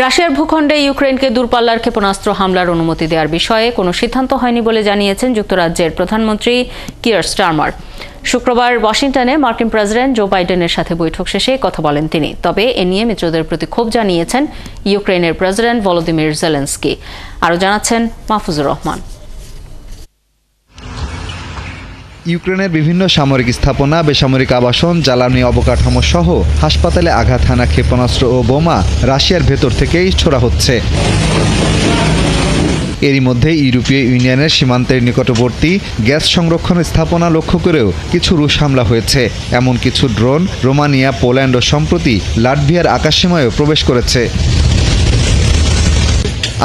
রাশিয়ার ভূখণ্ডে ইউক্রেনকে দূরপাল্লার ক্ষেপণাস্ত্র হামলার অনুমতি দেওয়ার বিষয়ে কোনো সিদ্ধান্ত হয়নি বলে জানিয়েছেন যুক্তরাজ্যের প্রধানমন্ত্রী কিয়ার স্টারমার। শুক্রবার ওয়াশিংটনে মার্কিন প্রেসিডেন্ট জো বাইডেনের সাথে বৈঠক শেষে কথা বলেন তিনি। তবে এ নিয়ে মিত্রদের প্রতি ক্ষোভ জানিয়েছেন ইউক্রেনের প্রেসিডেন্ট ভলোদিমির জেলেনস্কি। আরও জানাচ্ছেন মাহফুজুর রহমান। ইউক্রেনের বিভিন্ন সামরিক স্থাপনা, বেসামরিক আবাসন, জ্বালানি অবকাঠামো সহ হাসপাতালে আঘাত হানা ক্ষেপণাস্ত্র ও বোমা রাশিয়ার ভেতর থেকেই ছোড়া হচ্ছে। এরই মধ্যে ইউরোপীয় ইউনিয়নের সীমান্তের নিকটবর্তী গ্যাস সংরক্ষণ স্থাপনা লক্ষ্য করেও কিছু রুশ হামলা হয়েছে। এমন কিছু ড্রোন রোমানিয়া, পোল্যান্ড ও সম্প্রতি লাটভিয়ার আকাশসীমায়ও প্রবেশ করেছে।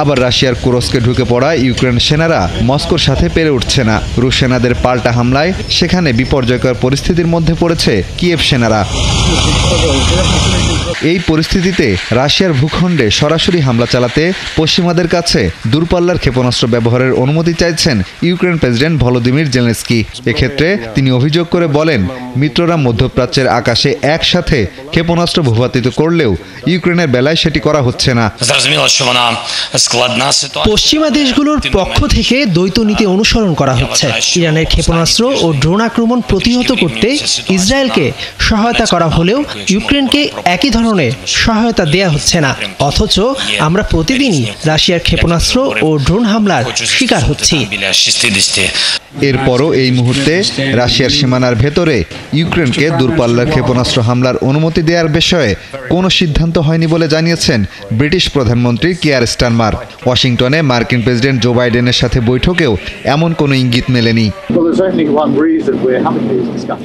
আবার রাশিয়ার কুরস্কে ঢুকে পড়া ইউক্রেন সেনারা মস্কোর সাথে পেরে উঠছে না। রুশ সেনাদের পাল্টা হামলায় সেখানে বিপর্যয়কর পরিস্থিতির মধ্যে পড়েছে কিয়েভ সেনারা। এই পরিস্থিতিতে রাশিয়ার ভূখণ্ডে সরাসরি হামলা চালাতে পশ্চিমাদের কাছে দূরপাল্লার ক্ষেপণাস্ত্র ব্যবহারের অনুমতি চাইছেন ইউক্রেন প্রেসিডেন্ট ভলোদিমির জেলেনস্কি। এক্ষেত্রে তিনি অভিযোগ করে বলেন, মিত্ররা মধ্যপ্রাচ্যের আকাশে একসাথে ক্ষেপণাস্ত্র ভূপাতিত করলেও ইউক্রেনের বেলায় সেটি করা হচ্ছে না। পশ্চিমা দেশগুলোর পক্ষ থেকে দ্বৈত নীতি অনুসরণ করা হচ্ছে। ইরানের ক্ষেপণাস্ত্র ও ড্রোন আক্রমণ প্রতিহত করতে ইসরায়েলকে সহায়তা করা হলেও ইউক্রেনকে একই ধরনের সহায়তা দেয়া হচ্ছে না। অথচ আমরা প্রতিদিনই রাশিয়ার ক্ষেপণাস্ত্র ও ড্রোন হামলার শিকার হচ্ছি। এরপরও এই মুহূর্তে রাশিয়ার সীমানার ভেতরে ইউক্রেনকে দূরপাল্লার ক্ষেপণাস্ত্র হামলার অনুমতি দেওয়ার বিষয়ে কোনো সিদ্ধান্ত হয়নি বলে জানিয়েছেন ব্রিটিশ প্রধানমন্ত্রী কিয়ার স্টারমার। ওয়াশিংটনে মার্কিন প্রেসিডেন্ট জো বাইডেনের সাথে বৈঠকেও এমন কোনো ইঙ্গিত মেলেনি।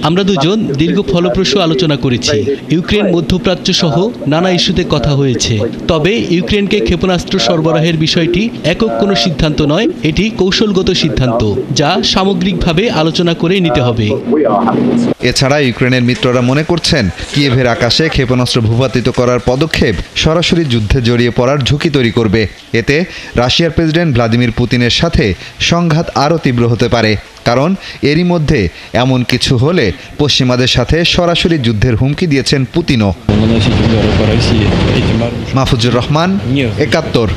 আমরা দুজন দীর্ঘ ফলপ্রসূ আলোচনা করেছি। ইউক্রেন, মধ্যপ্রাচ্য সহ নানা ইস্যুতে কথা হয়েছে। তবে ইউক্রেনকে ক্ষেপণাস্ত্র সরবরাহের বিষয়টি একক কোনো সিদ্ধান্ত নয়, এটি কৌশলগত সিদ্ধান্ত যা সামগ্রিকভাবে আলোচনা করে নিতে হবে। এছাড়া ইউক্রেনের মিত্ররা মনে করছেন কিয়েভের আকাশে ক্ষেপণাস্ত্র ভূপাতিত করার পদক্ষেপ সরাসরি যুদ্ধে জড়িয়ে পড়ার ঝুঁকি তৈরি করবে। এতে রাশিয়ার প্রেসিডেন্ট ভ্লাদিমির পুতিনের সাথে সংঘাত আরও তীব্র হতে পারে। কারণ এরই মধ্যে এমন কিছু হলে পশ্চিমাদের সাথে সরাসরি যুদ্ধের হুমকি দিয়েছেন পুতিনও। মাহফুজুর রহমান, ৭১।